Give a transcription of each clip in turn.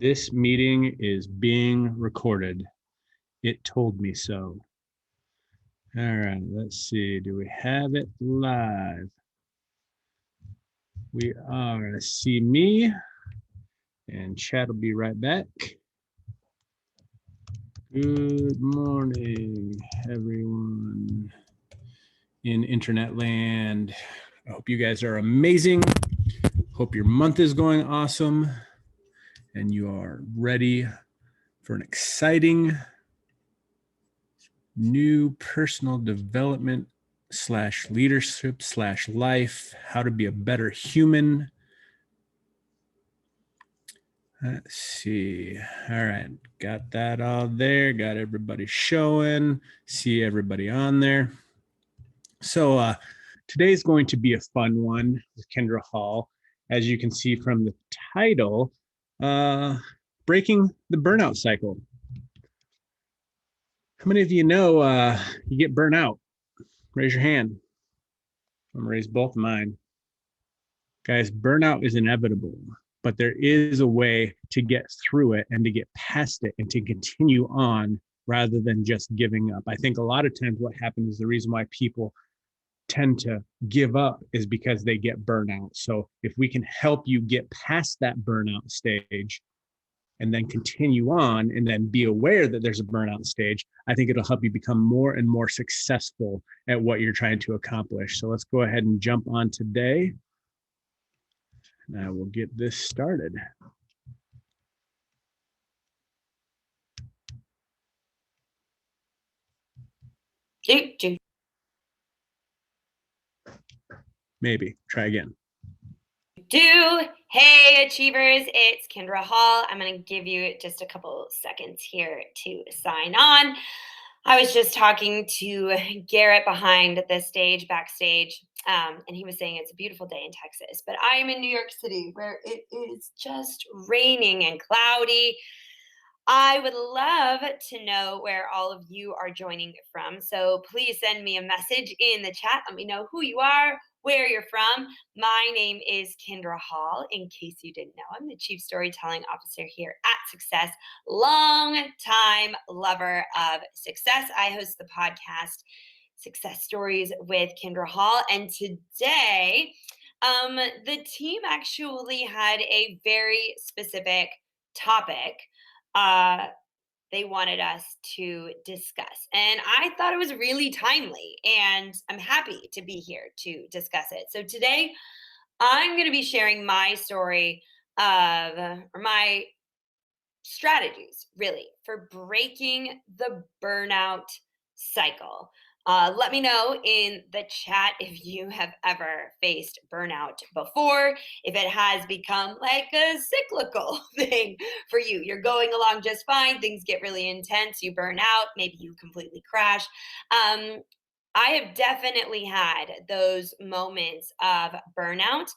This meeting is being recorded. It told me so. All right, let's see. Do we have it live? We are. See me, and chat will be right back. Good morning, everyone in internet land. I hope you guys are amazing. Hope your month is going awesome and you are ready for an exciting new personal development / leadership / life, how to be a better human. Let's see. All right. Got that all there. Got everybody showing. See everybody on there. So today's going to be a fun one with Kindra Hall. As you can see from the title, breaking the burnout cycle. How many of you know you get burnt out? Raise your hand. I'm gonna raise both of mine. Guys, burnout is inevitable, but there is a way to get through it and to get past it and to continue on rather than just giving up. I think a lot of times what happens is the reason why people tend to give up is because they get burnout. So if we can help you get past that burnout stage and then continue on and then be aware that there's a burnout stage, I think it'll help you become more and more successful at what you're trying to accomplish. So let's go ahead and jump on today. Now we'll get this started. Maybe. Try again. Hey, Achievers, it's Kindra Hall. I'm going to give you just a couple seconds here to sign on. I was just talking to Garrett behind the stage, backstage, and he was saying it's a beautiful day in Texas, but I am in New York City where it is just raining and cloudy. I would love to know where all of you are joining from. So please send me a message in the chat. Let me know who you are, where you're from. My name is Kindra Hall. In case you didn't know, I'm the Chief Storytelling Officer here at Success, long-time lover of success. I host the podcast Success Stories with Kindra Hall. And today, the team actually had a very specific topic they wanted us to discuss. And I thought it was really timely, and I'm happy to be here to discuss it. So today, I'm going to be sharing my story or my strategies, really, for breaking the burnout cycle. Let me know in the chat if you have ever faced burnout before, if it has become like a cyclical thing for you. You're going along just fine, things get really intense, you burn out, maybe you completely crash. I have definitely had those moments of burnout.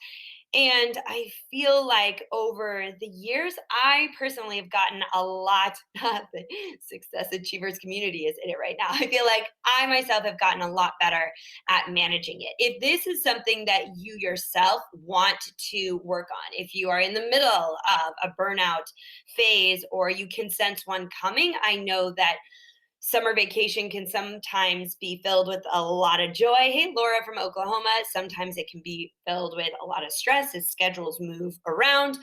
And I feel like over the years, I personally have gotten a lot, the Success Achievers community is in it right now. I feel like I myself have gotten a lot better at managing it. If this is something that you yourself want to work on, if you are in the middle of a burnout phase or you can sense one coming, I know that summer vacation can sometimes be filled with a lot of joy. Hey, Laura from Oklahoma. Sometimes it can be filled with a lot of stress as schedules move around.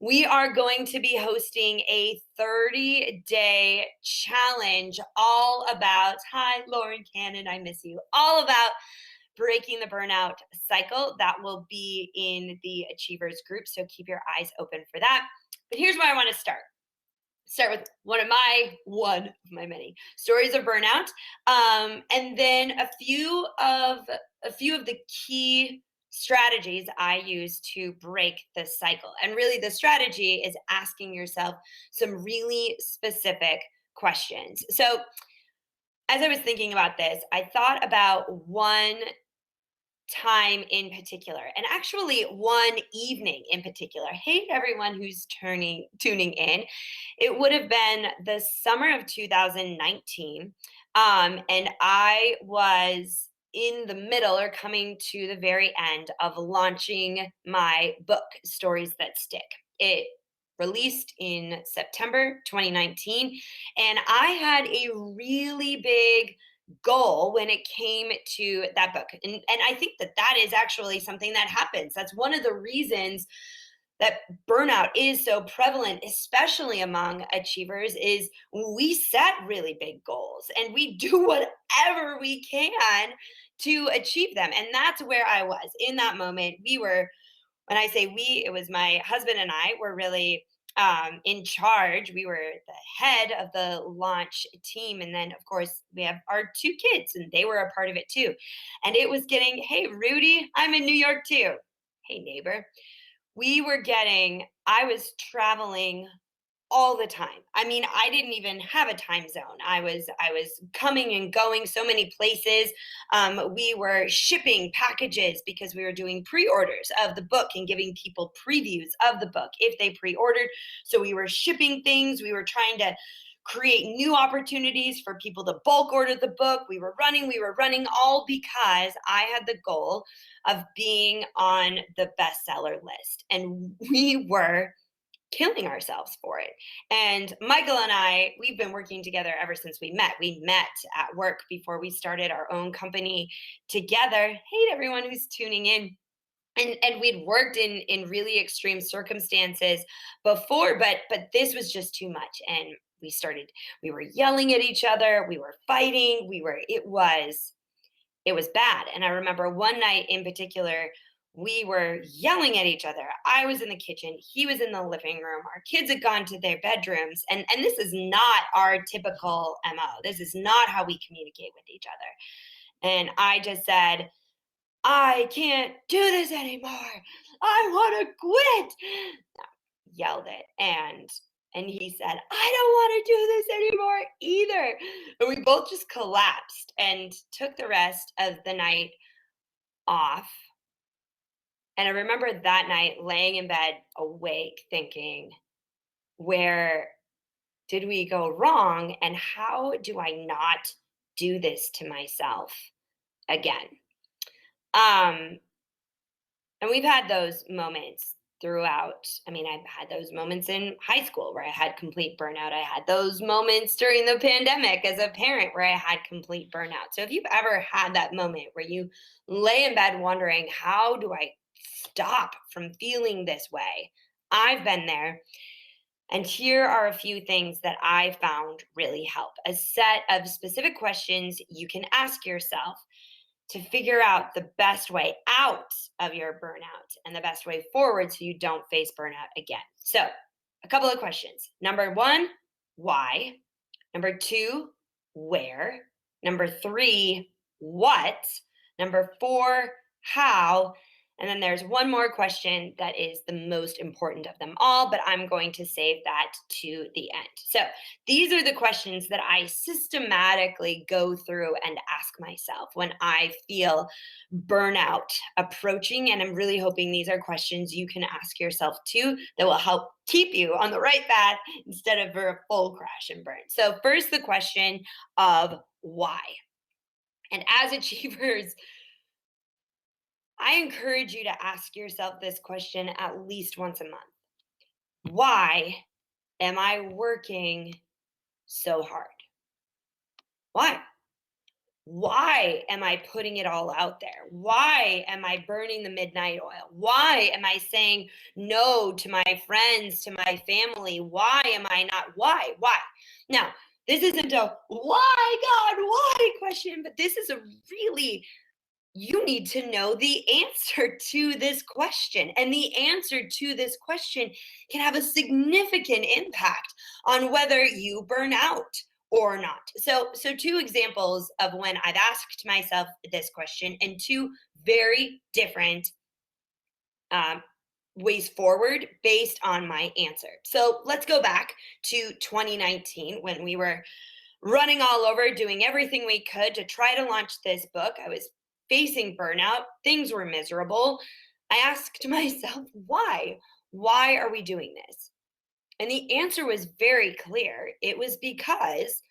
We are going to be hosting a 30-day challenge all about, hi, Lauren Cannon, I miss you, all about breaking the burnout cycle. That will be in the Achievers group, so keep your eyes open for that. But here's where I want to start with one of my many stories of burnout, and then a few of the key strategies I use to break the cycle. And really, the strategy is asking yourself some really specific questions. So, as I was thinking about this, I thought about one time in particular, and actually one evening in particular. Hey, everyone who's tuning in. It would have been the summer of 2019, and I was in the middle or coming to the very end of launching my book, Stories That Stick. It released in September 2019. And I had a really big goal when it came to that book. And I think that that is actually something that happens. That's one of the reasons that burnout is so prevalent, especially among achievers, is we set really big goals and we do whatever we can to achieve them. And that's where I was in that moment. When I say we, it was my husband and I were really in charge. We were the head of the launch team. And then, of course, we have our two kids, and they were a part of it too. And it was getting, hey, Rudy, I'm in New York too. Hey, neighbor. I was traveling all the time. I mean, I didn't even have a time zone. I was coming and going so many places. We were shipping packages because we were doing pre-orders of the book and giving people previews of the book if they pre-ordered. So we were shipping things. We were trying to create new opportunities for people to bulk order the book. We were running all because I had the goal of being on the bestseller list. And we were killing ourselves for it. And Michael and I, we've been working together ever since we met. We met at work before we started our own company together. Hey to everyone who's tuning in. And we'd worked in really extreme circumstances before, but this was just too much. And we were yelling at each other, we were fighting, it was bad. And I remember one night in particular, we were yelling at each other. I was in the kitchen, he was in the living room. Our kids had gone to their bedrooms. And this is not our typical MO. This is not how we communicate with each other. And I just said, I can't do this anymore. I want to quit. Yelled it. And he said, I don't want to do this anymore either. And we both just collapsed and took the rest of the night off. And I remember that night laying in bed awake thinking, where did we go wrong? And how do I not do this to myself again? And we've had those moments throughout. I mean, I've had those moments in high school where I had complete burnout. I had those moments during the pandemic as a parent where I had complete burnout. So if you've ever had that moment where you lay in bed wondering, how do I stop from feeling this way? I've been there. And here are a few things that I found really help. A set of specific questions you can ask yourself to figure out the best way out of your burnout and the best way forward so you don't face burnout again. So, a couple of questions. Number 1, why? Number 2, where? Number 3, what? Number 4, how? And then there's one more question that is the most important of them all, but I'm going to save that to the end. So these are the questions that I systematically go through and ask myself when I feel burnout approaching. And I'm really hoping these are questions you can ask yourself too that will help keep you on the right path instead of a full crash and burn. So first, the question of why. And as achievers, I encourage you to ask yourself this question at least once a month. Why am I working so hard? Why? Why am I putting it all out there? Why am I burning the midnight oil? Why am I saying no to my friends, to my family? Why am I not? Why? Now, this isn't a why, God, why question, but this is a really, you need to know the answer to this question. And the answer to this question can have a significant impact on whether you burn out or not. So 2 examples of when I've asked myself this question and 2 very different ways forward based on my answer. So let's go back to 2019 when we were running all over, doing everything we could to try to launch this book. I was facing burnout. Things were miserable. I asked myself, why? Why are we doing this? And the answer was very clear. It was because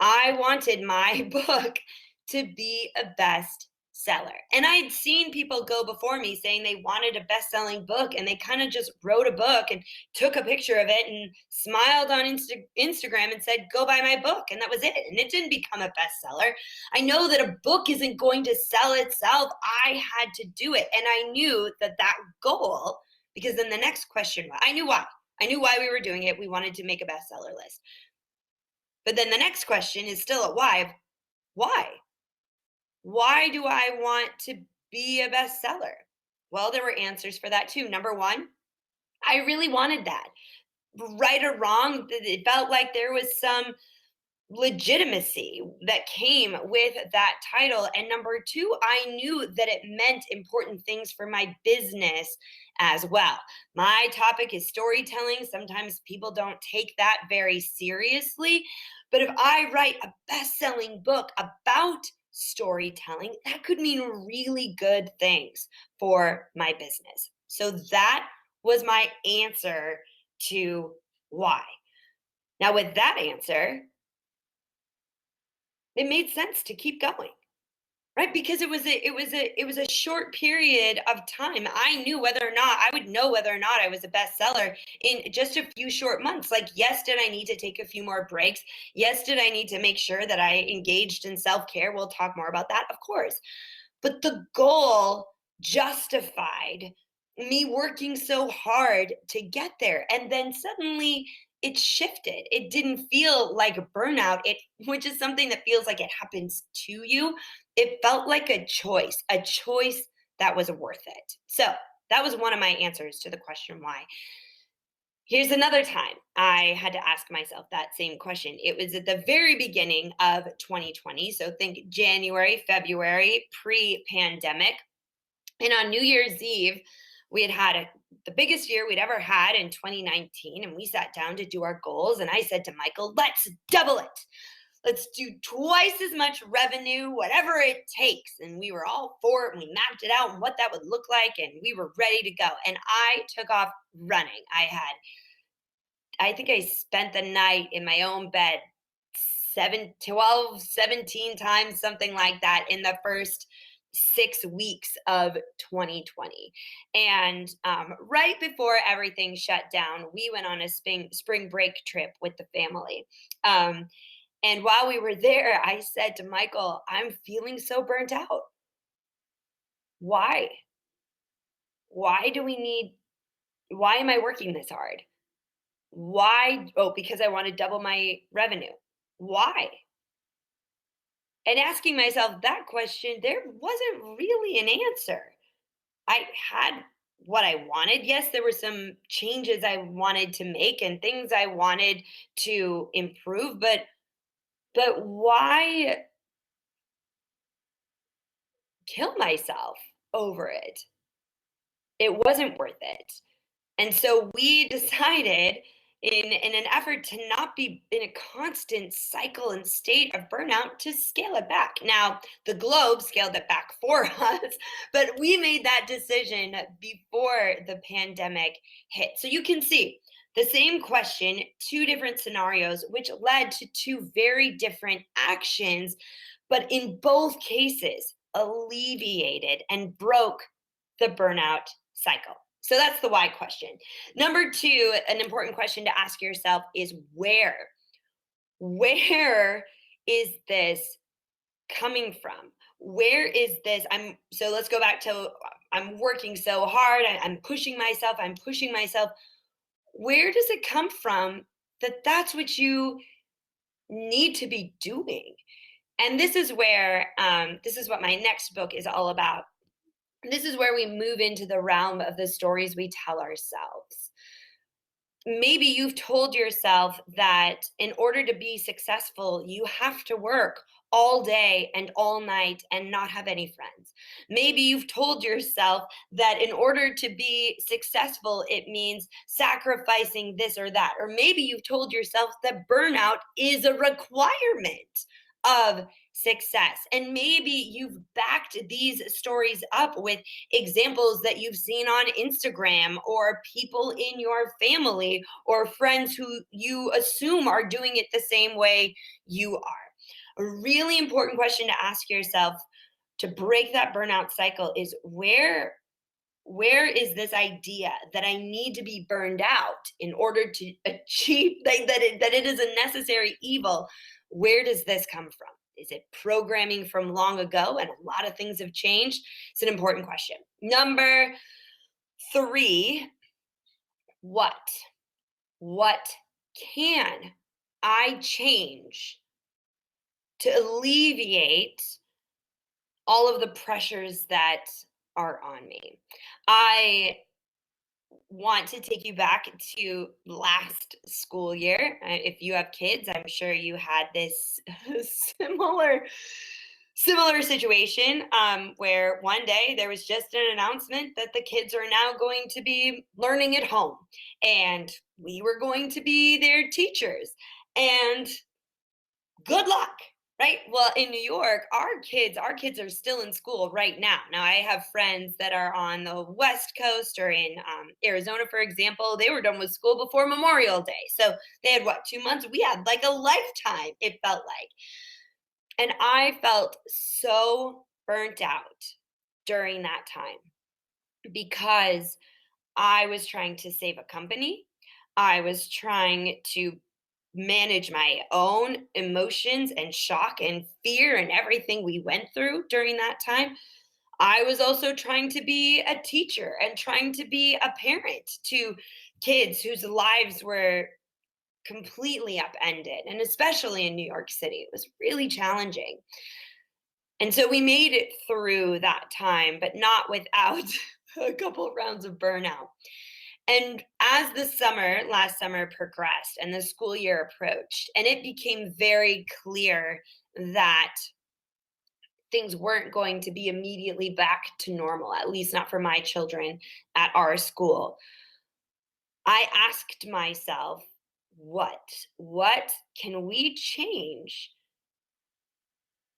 I wanted my book to be a best seller. And I'd seen people go before me saying they wanted a best-selling book, and they kind of just wrote a book and took a picture of it and smiled on Instagram and said, go buy my book. And that was it. And it didn't become a bestseller. I know that a book isn't going to sell itself. I had to do it. And I knew that goal, because then the next question, I knew why. I knew why we were doing it. We wanted to make a bestseller list. But then the next question is still a why. Why? Why do I want to be a bestseller? Well, there were answers for that too. Number one, I really wanted that. Right or wrong, it felt like there was some legitimacy that came with that title. And number two, I knew that it meant important things for my business as well. My topic is storytelling. Sometimes people don't take that very seriously. But if I write a best-selling book about storytelling, that could mean really good things for my business. So that was my answer to why. Now, with that answer, it made sense to keep going, right? Because it was a short period of time. I knew whether or not I would know whether or not I was a bestseller in just a few short months. Like, yes, did I need to take a few more breaks? Yes, did I need to make sure that I engaged in self-care? We'll talk more about that, of course. But the goal justified me working so hard to get there. And then suddenly it shifted. It didn't feel like burnout, which is something that feels like it happens to you. It felt like a choice that was worth it. So that was one of my answers to the question why. Here's another time I had to ask myself that same question. It was at the very beginning of 2020. So think January, February, pre-pandemic. And on New Year's Eve, we had the biggest year we'd ever had in 2019. And we sat down to do our goals. And I said to Michael, let's double it. Let's do twice as much revenue, whatever it takes. And we were all for it. And we mapped it out and what that would look like. And we were ready to go. And I took off running. I think I spent the night in my own bed 17 times, something like that, in the first 6 weeks of 2020. And right before everything shut down, we went on a spring break trip with the family. And while we were there, I said to Michael, I'm feeling so burnt out. Why? Why am I working this hard? Why? Oh, because I want to double my revenue. Why? And asking myself that question, there wasn't really an answer. I had what I wanted. Yes, there were some changes I wanted to make and things I wanted to improve, but why kill myself over it? It wasn't worth it. And so we decided, in an effort to not be in a constant cycle and state of burnout, to scale it back. Now, the globe scaled it back for us, but we made that decision before the pandemic hit. So you can see the same question, two different scenarios, which led to two very different actions, but in both cases alleviated and broke the burnout cycle. So that's the why question. Number two, an important question to ask yourself is where? Where is this coming from? Where is this? So let's go back to I'm working so hard. I'm pushing myself. Where does it come from that's what you need to be doing? And this is where, this is what my next book is all about. This is where we move into the realm of the stories we tell ourselves. Maybe you've told yourself that in order to be successful, you have to work all day and all night and not have any friends. Maybe you've told yourself that in order to be successful, it means sacrificing this or that. Or maybe you've told yourself that burnout is a requirement of success. And maybe you've backed these stories up with examples that you've seen on Instagram, or people in your family or friends who you assume are doing it the same way you are. A really important question to ask yourself, to break that burnout cycle is where is this idea that I need to be burned out in order to achieve that it is a necessary evil? Where does this come from? Is it programming from long ago and a lot of things have changed? It's an important question. Number 3, what? What can I change to alleviate all of the pressures that are on me? I want to take you back to last school year. If you have kids, I'm sure you had this similar similar situation where one day there was just an announcement that the kids are now going to be learning at home, and we were going to be their teachers. And good luck, right? Well, in New York, our kids are still in school right now. Now I have friends that are on the West Coast or in Arizona, for example. They were done with school before Memorial Day, so they had what, 2 months? We had like a lifetime, it felt like. And I felt so burnt out during that time because I was trying to save a company. I was trying to manage my own emotions and shock and fear and everything we went through during that time. I was also trying to be a teacher and trying to be a parent to kids whose lives were completely upended. And especially in New York City, it was really challenging. And so we made it through that time, but not without a couple rounds of burnout. And as last summer progressed and the school year approached, and it became very clear that things weren't going to be immediately back to normal, at least not for my children at our school, I asked myself, what can we change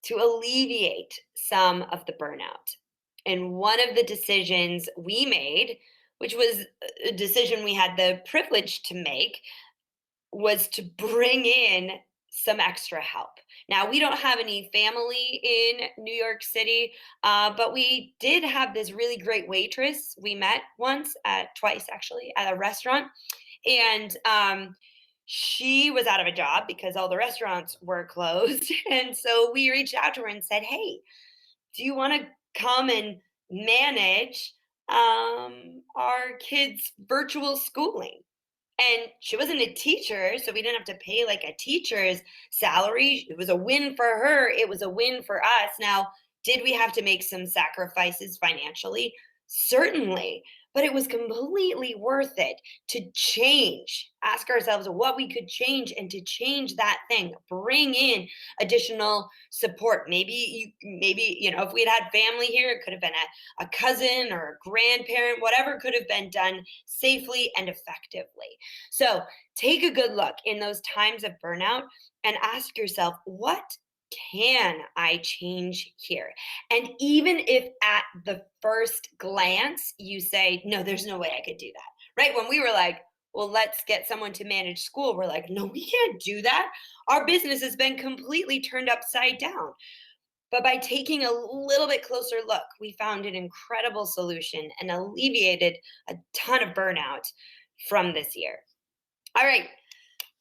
to alleviate some of the burnout? And one of the decisions we made, which was a decision we had the privilege to make, was to bring in some extra help. Now, we don't have any family in New York City, but we did have this really great waitress we met twice actually, at a restaurant. And she was out of a job because all the restaurants were closed. And so we reached out to her and said, hey, do you want to come and manage our kids' virtual schooling? And she wasn't a teacher, so we didn't have to pay like a teacher's salary. It was a win for her. It was a win for us. Now, did we have to make some sacrifices financially? Certainly. But it was completely worth it to ask ourselves what we could change and to change that thing, bring in additional support. Maybe, if we had family here, it could have been a cousin or a grandparent, whatever could have been done safely and effectively. So take a good look in those times of burnout and ask yourself, what can I change here? And even if at the first glance you say, no, there's no way I could do that, right? When we were like, well, let's get someone to manage school, we're like, no, we can't do that. Our business has been completely turned upside down. But by taking a little bit closer look, we found an incredible solution and alleviated a ton of burnout from this year. All right.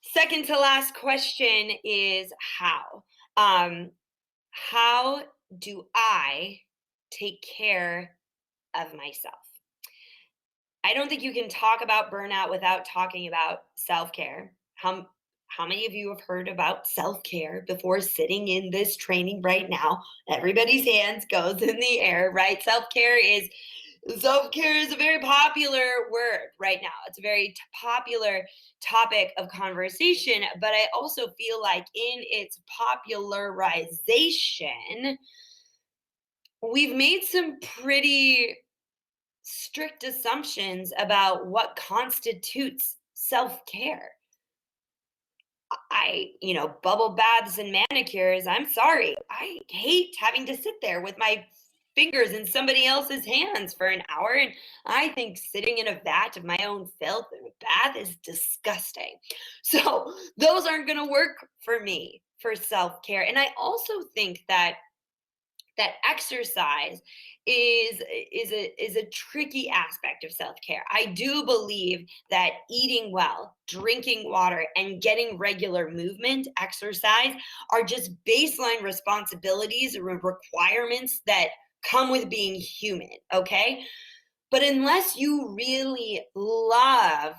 Second to last question is how? How do I take care of myself? I don't think you can talk about burnout without talking about self-care. How many of you have heard about self-care before sitting in this training right now? Everybody's hands goes in the air, right? Self-care is a very popular word right now. It's a very popular topic of conversation, but I also feel like in its popularization, we've made some pretty strict assumptions about what constitutes self-care. Bubble baths and manicures, I'm sorry. I hate having to sit there with my fingers in somebody else's hands for an hour. And I think sitting in a vat of my own filth in a bath is disgusting. So those aren't going to work for me for self-care. And I also think that that exercise is a tricky aspect of self-care. I do believe that eating well, drinking water, and getting regular movement, exercise, are just baseline responsibilities or requirements that come with being human, okay? But unless you really love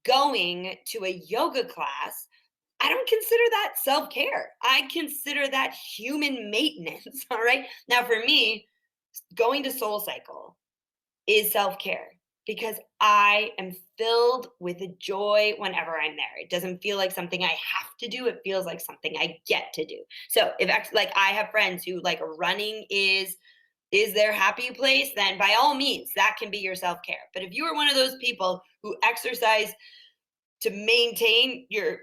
going to a yoga class, I don't consider that self care. I consider that human maintenance. All right. Now, for me, going to Soul Cycle is self care because I am filled with joy whenever I'm there. It doesn't feel like something I have to do. It feels like something I get to do. So if like I have friends who like running is their happy place, then by all means that can be your self care. But if you are one of those people who exercise to maintain your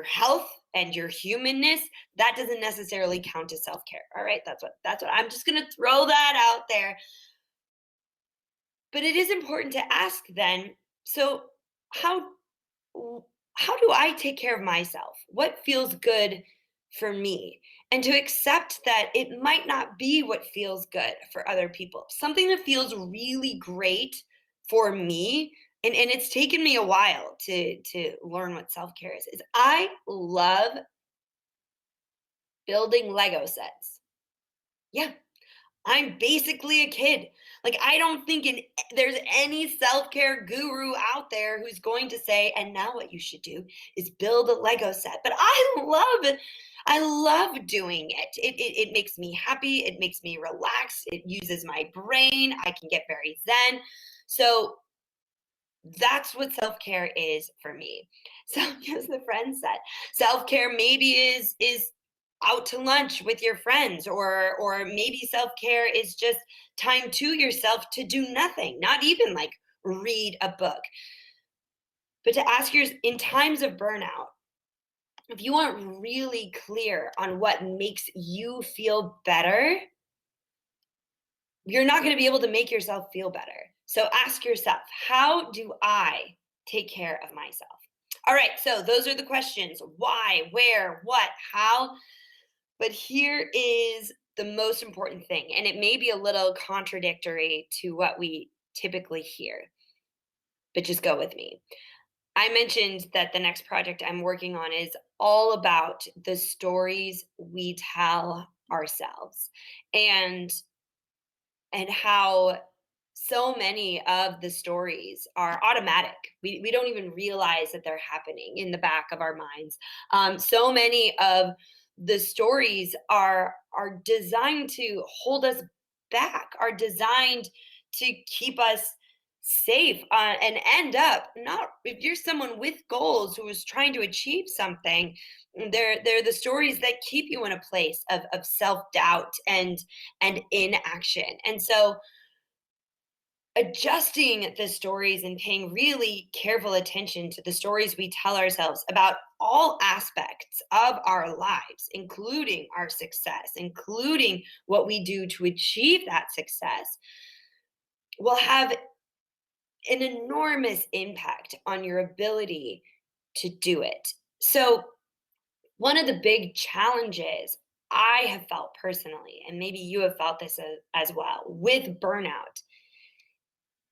health and your humanness, that doesn't necessarily count as self-care. All right, that's what I'm just going to throw that out there. But it is important to ask then, so how how do I take care of myself? What feels good for me? And to accept that it might not be what feels good for other people. Something that feels really great for me, and it's taken me a while to learn what self-care is I love building Lego sets. Yeah, I'm basically a kid. Like, I don't think there's any self care guru out there who's going to say, and now what you should do is build a Lego set. But I love it. I love doing it. It makes me happy. It makes me relax. It uses my brain. I can get very zen. So that's what self care is for me. So, as the friend said, self care maybe is out to lunch with your friends, or maybe self-care is just time to yourself to do nothing, not even like read a book, but to ask in times of burnout, if you aren't really clear on what makes you feel better, you're not going to be able to make yourself feel better. So ask yourself, how do I take care of myself? All right, so those are the questions: why, where, what, how. But here is the most important thing, and it may be a little contradictory to what we typically hear, but just go with me. I mentioned that the next project I'm working on is all about the stories we tell ourselves, and how so many of the stories are automatic. We don't even realize that they're happening in the back of our minds. So many of the stories are designed to hold us back, are designed to keep us safe, and end up not, if you're someone with goals who is trying to achieve something, they're the stories that keep you in a place of self-doubt and inaction. And so adjusting the stories and paying really careful attention to the stories we tell ourselves about all aspects of our lives, including our success, including what we do to achieve that success, will have an enormous impact on your ability to do it. So, one of the big challenges I have felt personally, and maybe you have felt this as well, with burnout,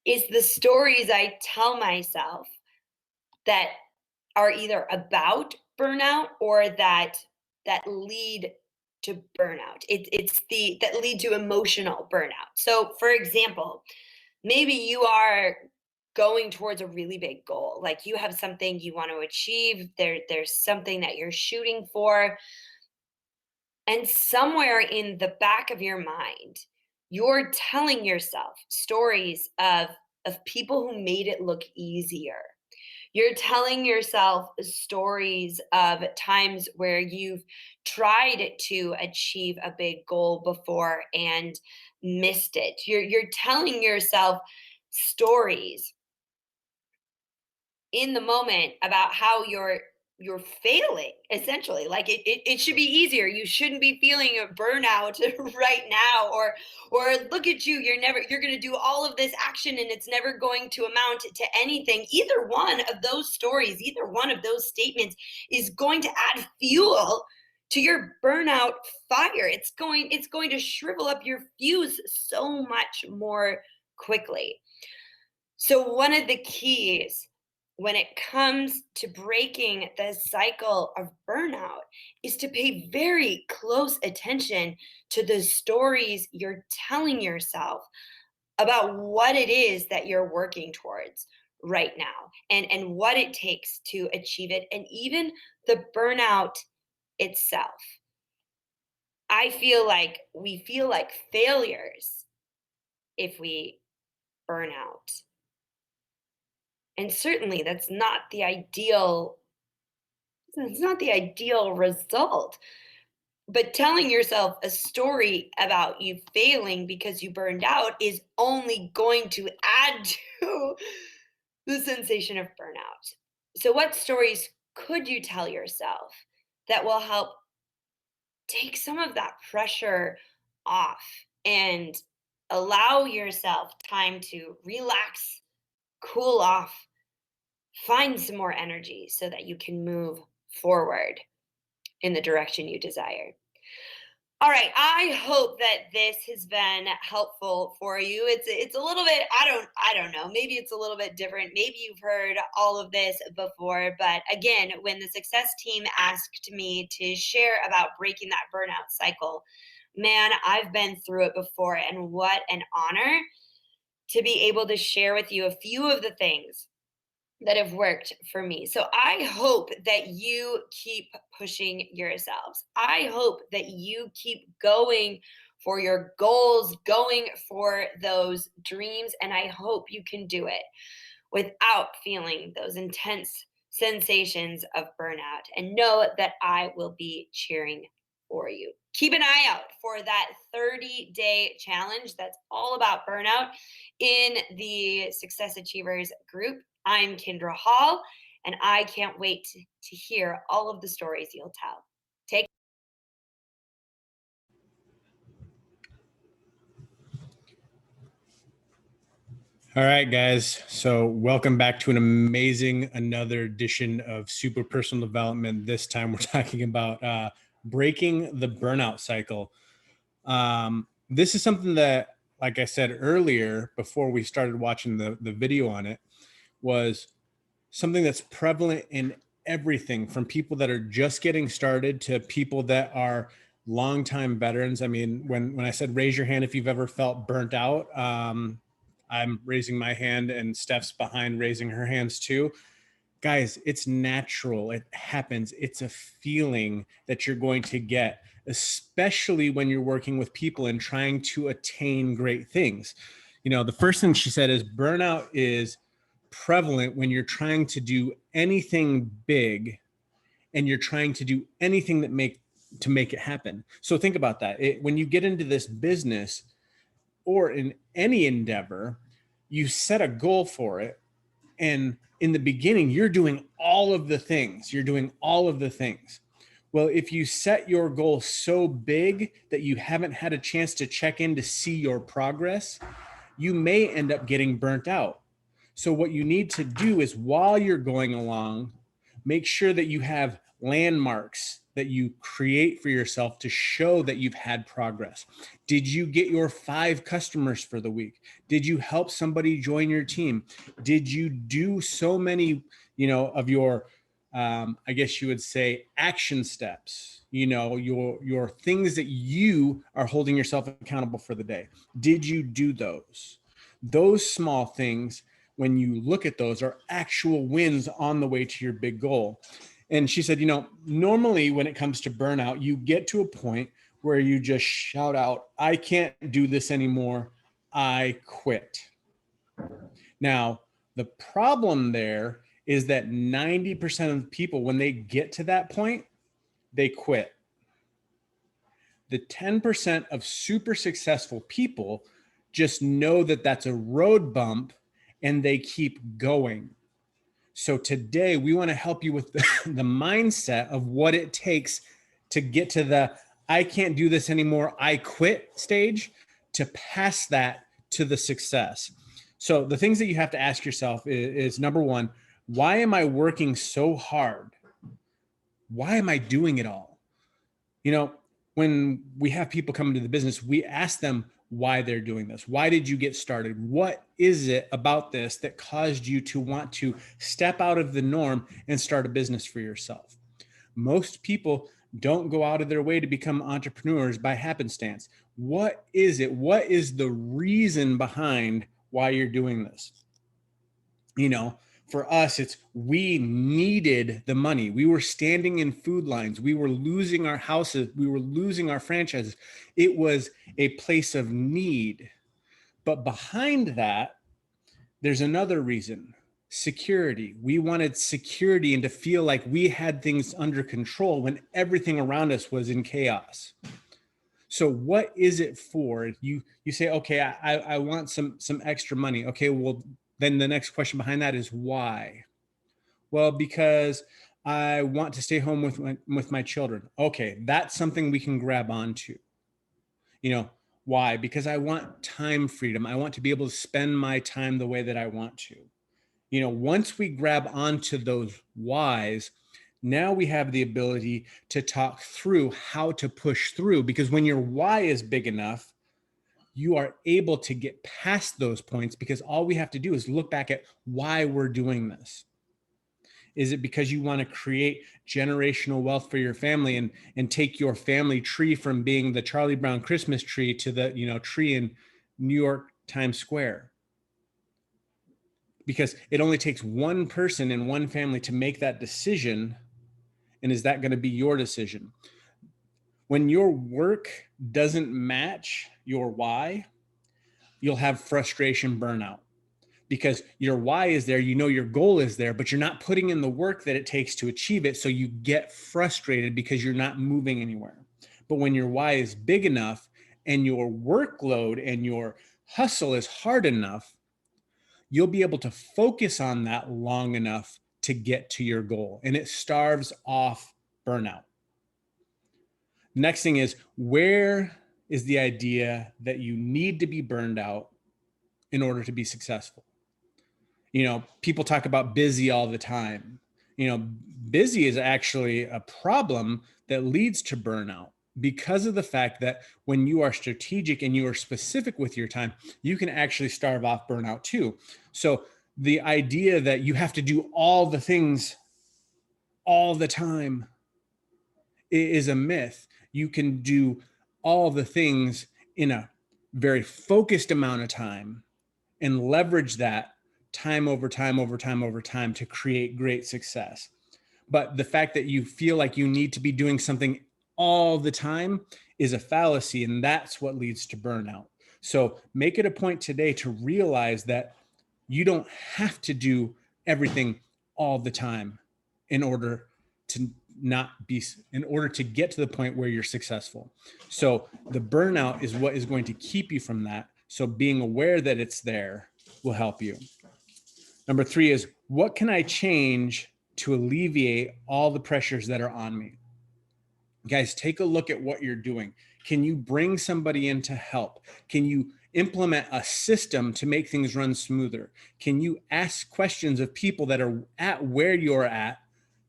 is the stories I tell myself that are either about burnout or that lead to burnout. It's the that lead to emotional burnout. So, for example, maybe you are going towards a really big goal, like you have something you want to achieve, there's something that you're shooting for, and somewhere in the back of your mind you're telling yourself stories of people who made it look easier. You're telling yourself stories of times where you've tried to achieve a big goal before and missed it. You're telling yourself stories in the moment about how you're failing, essentially, like it should be easier, you shouldn't be feeling a burnout right now, or look at you, you're going to do all of this action and it's never going to amount to anything. Either one of those stories, either one of those statements is going to add fuel to your burnout fire. It's going to shrivel up your fuse so much more quickly. So one of the keys when it comes to breaking the cycle of burnout is to pay very close attention to the stories you're telling yourself about what it is that you're working towards right now, and what it takes to achieve it, and even the burnout itself. I feel like we feel like failures if we burn out. And certainly that's not the ideal, it's not the ideal result. But telling yourself a story about you failing because you burned out is only going to add to the sensation of burnout. So, what stories could you tell yourself that will help take some of that pressure off and allow yourself time to relax, cool off, find some more energy so that you can move forward in the direction you desire? All right, I hope that this has been helpful for you. It's a little bit, I don't know, maybe it's a little bit different. Maybe you've heard all of this before, but again, when the success team asked me to share about breaking that burnout cycle, man, I've been through it before, and what an honor to be able to share with you a few of the things that have worked for me. So I hope that you keep pushing yourselves. I hope that you keep going for your goals, going for those dreams, and I hope you can do it without feeling those intense sensations of burnout. And know that I will be cheering for you. Keep an eye out for that 30-day challenge that's all about burnout in the Success Achievers group. I'm Kindra Hall, and I can't wait to hear all of the stories you'll tell. Take All right, guys. So welcome back to another edition of Super Personal Development. This time we're talking about breaking the burnout cycle. This is something that, like I said earlier, before we started watching the video on it, was something that's prevalent in everything from people that are just getting started to people that are longtime veterans. I mean, when I said raise your hand if you've ever felt burnt out, I'm raising my hand and Steph's behind raising her hands too. Guys, it's natural. It happens. It's a feeling that you're going to get, especially when you're working with people and trying to attain great things. You know, the first thing she said is burnout is prevalent when you're trying to do anything big and you're trying to do anything that make it happen. So think about that. When you get into this business or in any endeavor, you set a goal for it. And in the beginning, you're doing all of the things. Well, if you set your goal so big that you haven't had a chance to check in to see your progress, you may end up getting burnt out. So what you need to do is, while you're going along, make sure that you have landmarks that you create for yourself to show that you've had progress. Did you get your 5 customers for the week? Did you help somebody join your team? Did you do so many, of your, I guess you would say, action steps, your things that you are holding yourself accountable for the day? Did you do those? Those small things, when you look at those, are actual wins on the way to your big goal. And she said, normally when it comes to burnout, you get to a point where you just shout out, I can't do this anymore. I quit. Now, the problem there is that 90% of people, when they get to that point, they quit. The 10% of super successful people just know that that's a road bump and they keep going. So today we want to help you with the mindset of what it takes to get to the I can't do this anymore, I quit stage, to pass that to the success. So the things that you have to ask yourself is number one, why am I working so hard? Why am I doing it all? You know, when we have people come into the business, we ask them why they're doing this. Why did you get started? What is it about this that caused you to want to step out of the norm and start a business for yourself? Most people don't go out of their way to become entrepreneurs by happenstance. What is it? What is the reason behind why you're doing this? You know, for us, it's we needed the money. We were standing in food lines. We were losing our houses. We were losing our franchises. It was a place of need. But behind that, there's another reason: security. We wanted security and to feel like we had things under control when everything around us was in chaos. So what is it for? You say, okay, I want some extra money. Okay, well, then the next question behind that is why? Well, because I want to stay home with my children. Okay, that's something we can grab onto. You know, why? Because I want time freedom. I want to be able to spend my time the way that I want to. You know, once we grab onto those whys, now we have the ability to talk through how to push through, because when your why is big enough, you are able to get past those points, because all we have to do is look back at why we're doing this. Is it because you want to create generational wealth for your family and take your family tree from being the Charlie Brown Christmas tree to the, you know, tree in New York Times Square? Because it only takes one person in one family to make that decision. And is that going to be your decision? When your work doesn't match your why, you'll have frustration, burnout, because your why is there, you know, your goal is there, but you're not putting in the work that it takes to achieve it. So you get frustrated because you're not moving anywhere. But when your why is big enough and your workload and your hustle is hard enough, you'll be able to focus on that long enough to get to your goal, and it starves off burnout. Next thing is, where is the idea that you need to be burned out in order to be successful? You know, people talk about busy all the time. You know, busy is actually a problem that leads to burnout, because of the fact that when you are strategic and you are specific with your time, you can actually starve off burnout too. So the idea that you have to do all the things all the time is a myth. You can do all the things in a very focused amount of time and leverage that time over time over time over time to create great success. But the fact that you feel like you need to be doing something all the time is a fallacy, and that's what leads to burnout. So make it a point today to realize that you don't have to do everything all the time in order to not be, in order to get to the point where you're successful. So the burnout is what is going to keep you from that. So being aware that it's there will help you. Number 3 is, what can I change to alleviate all the pressures that are on me? Guys, take a look at what you're doing. Can you bring somebody in to help? Can you implement a system to make things run smoother? Can you ask questions of people that are at where you're at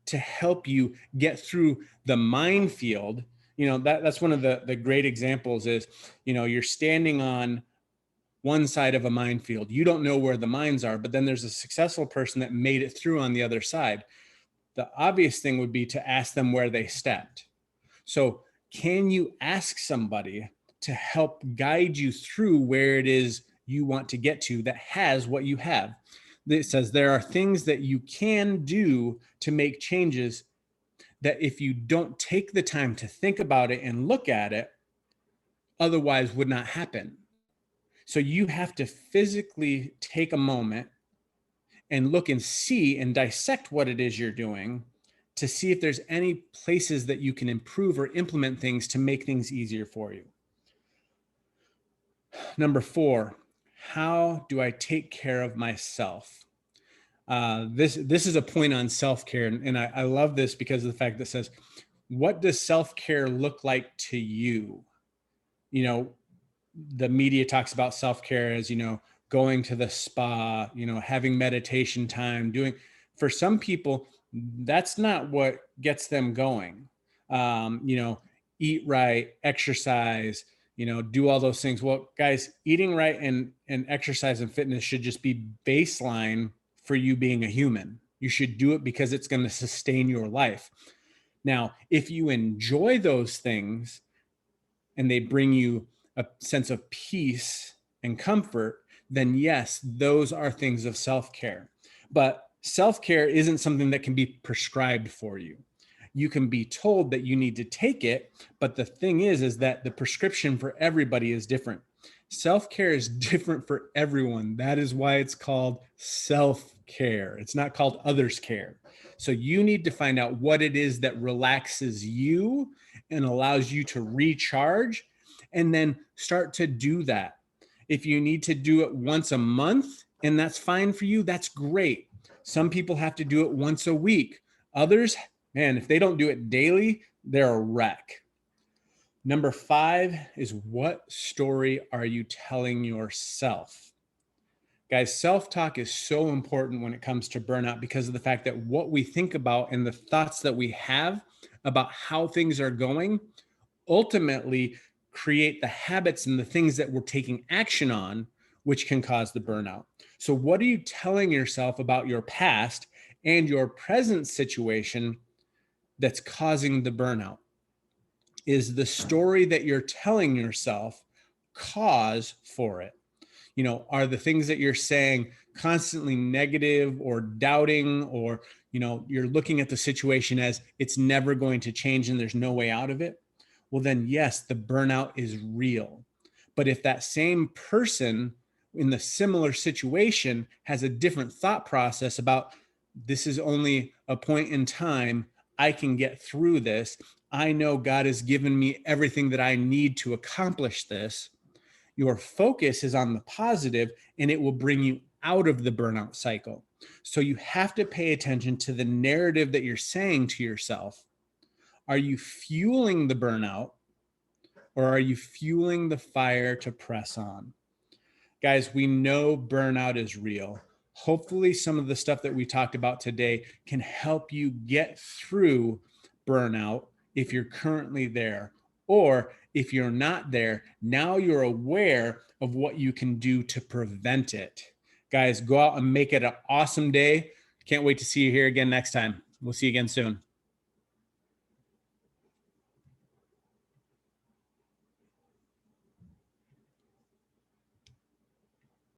to help you get through the minefield? You know, that's one of the great examples is, you know, you're standing on one side of a minefield. You don't know where the mines are, but then there's a successful person that made it through on the other side. The obvious thing would be to ask them where they stepped. So can you ask somebody to help guide you through where it is you want to get to that has what you have? It says there are things that you can do to make changes that if you don't take the time to think about it and look at it, otherwise would not happen. So you have to physically take a moment and look and see and dissect what it is you're doing to see if there's any places that you can improve or implement things to make things easier for you. Number 4, how do I take care of myself? This is a point on self-care, and I love this because of the fact that it says, what does self-care look like to you? You know, the media talks about self-care as, you know, going to the spa, you know, having meditation time, doing, for some people, that's not what gets them going. You know, eat right, exercise, do all those things. Well, guys, eating right and exercise and fitness should just be baseline for you being a human. You should do it because it's going to sustain your life. Now, if you enjoy those things and they bring you a sense of peace and comfort, then yes, those are things of self-care. But self-care isn't something that can be prescribed for you. You can be told that you need to take it, but the thing is that the prescription for everybody is different. Self-care is different for everyone. That is why it's called self-care. It's not called others care. So you need to find out what it is that relaxes you and allows you to recharge, and then start to do that. If you need to do it once a month and that's fine for you, that's great. Some people have to do it once a week. Others, man, if they don't do it daily, they're a wreck. Number 5 is, what story are you telling yourself? Guys, self-talk is so important when it comes to burnout because of the fact that what we think about and the thoughts that we have about how things are going ultimately create the habits and the things that we're taking action on, which can cause the burnout. So what are you telling yourself about your past and your present situation that's causing the burnout? Is the story that you're telling yourself cause for it? Are the things that you're saying constantly negative or doubting, or, you're looking at the situation as it's never going to change and there's no way out of it? Well, then yes, the burnout is real. But if that same person in the similar situation has a different thought process about, this is only a point in time, I can get through this, I know God has given me everything that I need to accomplish this, your focus is on the positive and it will bring you out of the burnout cycle. So you have to pay attention to the narrative that you're saying to yourself. Are you fueling the burnout, or are you fueling the fire to press on? Guys, we know burnout is real. Hopefully, some of the stuff that we talked about today can help you get through burnout if you're currently there. Or if you're not there, now you're aware of what you can do to prevent it. Guys, go out and make it an awesome day. Can't wait to see you here again next time. We'll see you again soon.